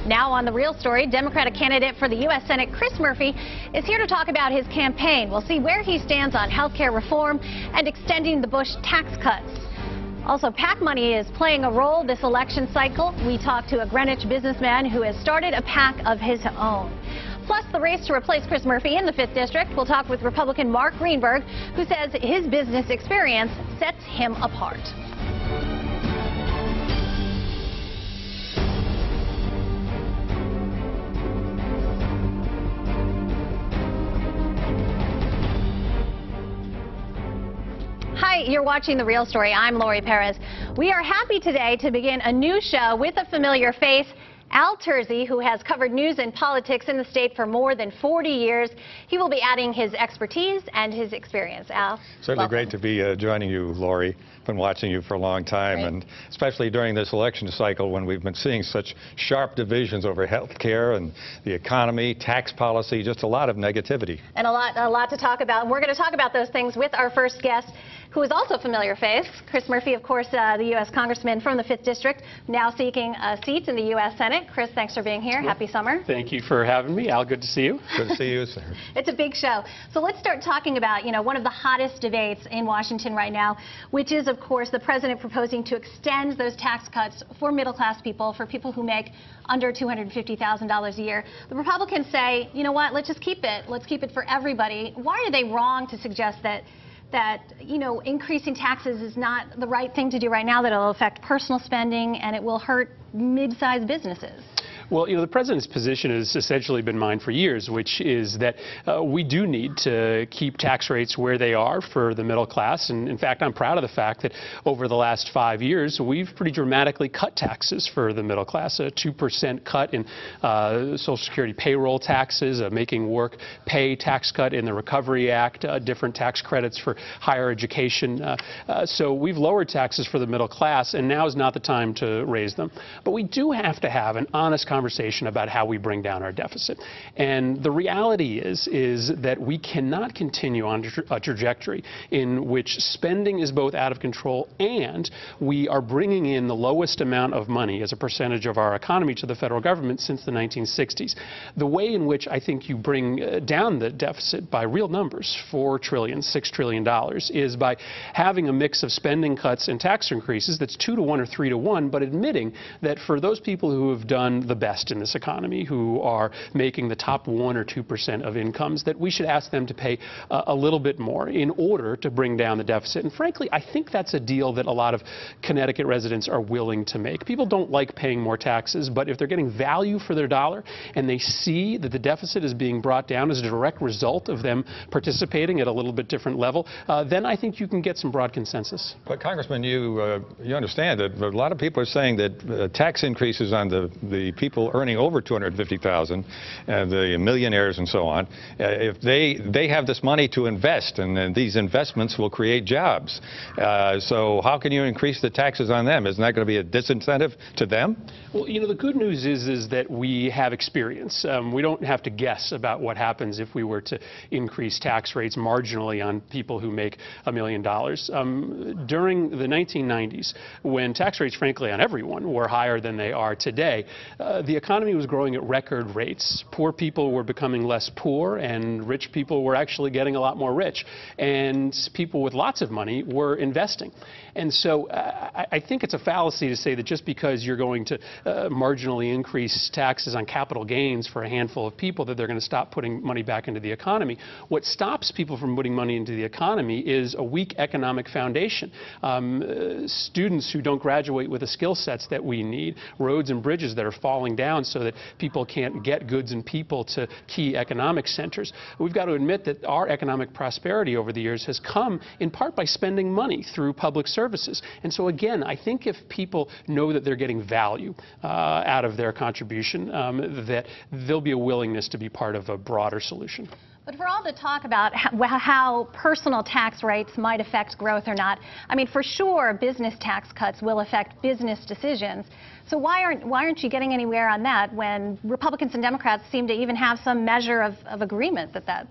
Now on The Real Story, Democratic candidate for the U.S. Senate Chris Murphy is here to talk about his campaign. We'll see where he stands on health care reform and extending the Bush tax cuts. Also, PAC money is playing a role this election cycle. We talk to a Greenwich businessman who has started a PAC of his own. Plus, the race to replace Chris Murphy in the 5th District. We'll talk with Republican Mark Greenberg, who says his business experience sets him apart. Hi, you're watching The Real Story. I'm Lori Perez. We are happy today to begin a new show with a familiar face, Al Terzi, who has covered news and politics in the state for more than 40 years. He will be adding his expertise and his experience. Al, certainly welcome. Great to be joining you, Lori. Been watching you for a long time, Great. And especially during this election cycle when we've been seeing such sharp divisions over health care and the economy, tax policy, just a lot of negativity. And a lot to talk about. And we're going to talk about those things with our first guest, who is also a familiar face. Chris Murphy, of course, the U.S. Congressman from the 5th District, now seeking a seat in the U.S. Senate. Chris, thanks for being here. Happy summer. Thank you for having me. Al, good to see you. Good to see you, sir. It's a big show. So let's start talking about, one of the hottest debates in Washington right now, which is, of course, the president proposing to extend those tax cuts for middle-class people, for people who make under $250,000 a year. The Republicans say, you know what, let's just keep it. Let's keep it for everybody. Why are they wrong to suggest that increasing taxes is not the right thing to do right now, that it'll affect personal spending and it will hurt mid-sized businesses? Well, the president's position has essentially been mine for years, which is that we do need to keep tax rates where they are for the middle class. And in fact, I'm proud of the fact that over the last 5 years, we've pretty dramatically cut taxes for the middle class, a 2% cut in Social Security payroll taxes, a making work pay tax cut in the Recovery Act, different tax credits for higher education. So we've lowered taxes for the middle class, and now is not the time to raise them. But we do have to have an honest conversation about how we bring down our deficit. And the reality is that we cannot continue on a trajectory in which spending is both out of control and we are bringing in the lowest amount of money as a percentage of our economy to the federal government since the 1960s. The way in which I think you bring down the deficit by real numbers, $4 trillion, $6 trillion, is by having a mix of spending cuts and tax increases that's 2 to 1 or 3 to 1, but admitting that for those people who have done the best in this economy, who are making the top 1 or 2% of incomes, that we should ask them to pay a little bit more in order to bring down the deficit. And frankly, I think that's a deal that a lot of Connecticut residents are willing to make. People don't like paying more taxes, but if they're getting value for their dollar and they see that the deficit is being brought down as a direct result of them participating at a little bit different level, then I think you can get some broad consensus. But Congressman, you understand that a lot of people are saying that tax increases on the people earning over $250,000, the millionaires and so on, if they have this money to invest, and these investments will create jobs. So how can you increase the taxes on them? Isn't that going to be a disincentive to them? Well, the good news is that we have experience. We don't have to guess about what happens if we were to increase tax rates marginally on people who make $1 million. During the 1990s, when tax rates, frankly, on everyone were higher than they are today, the economy was growing at record rates. Poor people were becoming less poor, and rich people were actually getting a lot more rich. And people with lots of money were investing. And so I think it's a fallacy to say that just because you're going to marginally increase taxes on capital gains for a handful of people, that they're going to stop putting money back into the economy. What stops people from putting money into the economy is a weak economic foundation. Students who don't graduate with the skill sets that we need, roads and bridges that are falling down so that people can't get goods and people to key economic centers. We've got to admit that our economic prosperity over the years has come in part by spending money through public services. And so again, I think if people know that they're getting value out of their contribution, that there'll be a willingness to be part of a broader solution. But for all the talk about how personal tax rates might affect growth or not, I mean, for sure, business tax cuts will affect business decisions. So why aren't you getting anywhere on that when Republicans and Democrats seem to even have some measure of agreement that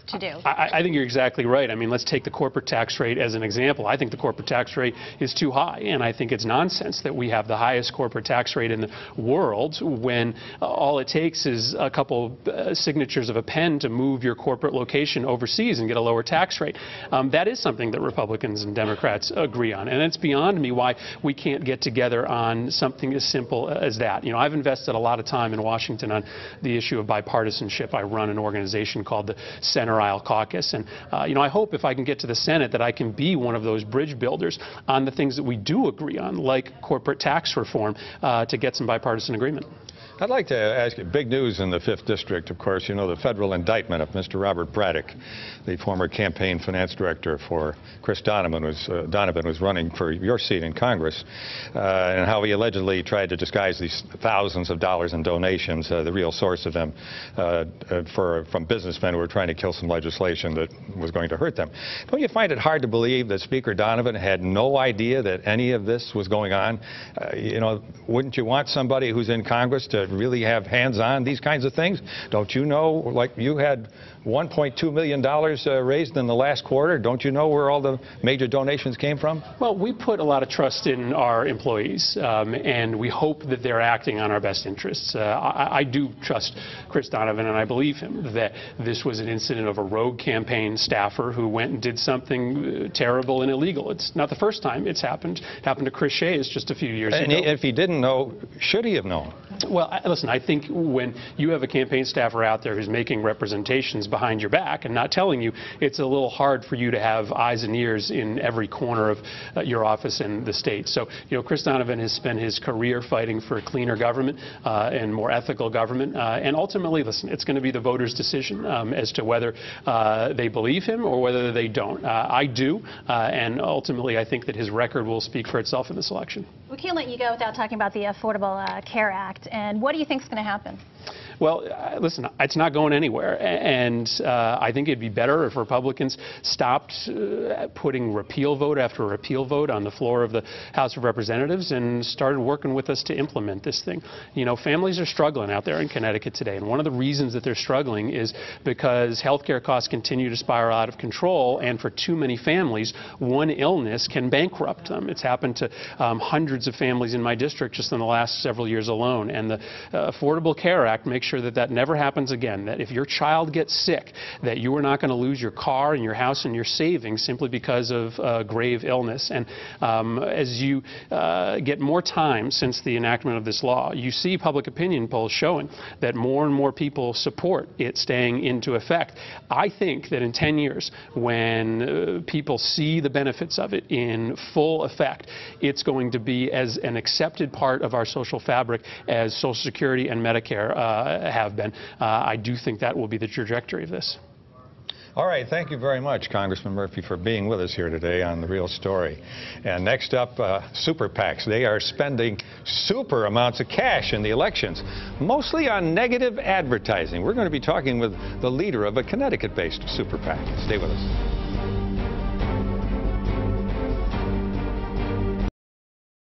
to do. I think you're exactly right. I mean, let's take the corporate tax rate as an example. I think the corporate tax rate is too high, and I think it's nonsense that we have the highest corporate tax rate in the world when all it takes is a couple signatures of a pen to move your corporate location overseas and get a lower tax rate. That is something that Republicans and Democrats agree on, and it's beyond me why we can't get together on something as simple as that. You know, I've invested a lot of time in Washington on the issue of bipartisanship. I run an organization called the Center Aisle Caucus, and you know, I hope if I can get to the Senate that I can be one of those bridge builders on the things that we do agree on, like corporate tax reform, to get some bipartisan agreement. I'd like to ask you, big news in the 5th District, of course, you know, the federal indictment of Mr. Robert Braddock, the former campaign finance director for Chris Donovan, was running for your seat in Congress, and how he allegedly tried to disguise these thousands of dollars in donations, the real source of them, from businessmen who were trying to kill some legislation that was going to hurt them. Don't you find it hard to believe that Speaker Donovan had no idea that any of this was going on? You know, wouldn't you want somebody who's in Congress to really have hands on these kinds of things? Don't you know, like you had $1.2 million raised in the last quarter. Don't you know where all the major donations came from? Well, we put a lot of trust in our employees, and we hope that they're acting on our best interests. I do trust Chris Donovan, and I believe him that this was an incident of a rogue campaign staffer who went and did something terrible and illegal. It's not the first time it's happened. It happened to Chris Shays just a few years ago. And if he didn't know, should he have known? Well, listen, I think when you have a campaign staffer out there who's making representations behind your back and not telling you, it's a little hard for you to have eyes and ears in every corner of your office in the state. So, you know, Chris Donovan has spent his career fighting for a cleaner government and more ethical government. And ultimately, listen, it's going to be the voters' decision as to whether they believe him or whether they don't. I do, and ultimately, I think that his record will speak for itself in this election. We can't let you go without talking about the Affordable Care Act. And what do you think is going to happen? Well, listen, it's not going anywhere, and I think it'd be better if Republicans stopped putting repeal vote after repeal vote on the floor of the House of Representatives and started working with us to implement this thing. You know, families are struggling out there in Connecticut today, and one of the reasons that they're struggling is because health care costs continue to spiral out of control, and for too many families, one illness can bankrupt them. It's happened to hundreds of families in my district just in the last several years alone, and the Affordable Care Act makes sure that that never happens again, that if your child gets sick, that you are not going to lose your car and your house and your savings simply because of grave illness. And as you get more time since the enactment of this law, you see public opinion polls showing that more and more people support it staying into effect. I think that in 10 years, when people see the benefits of it in full effect, it's going to be as an accepted part of our social fabric as Social Security and Medicare have been. I do think that will be the trajectory of this. All right, thank you very much, Congressman Murphy, for being with us here today on The Real Story. And next up, super PACs. They are spending super amounts of cash in the elections, mostly on negative advertising. We're going to be talking with the leader of a Connecticut-based super PAC. Stay with us.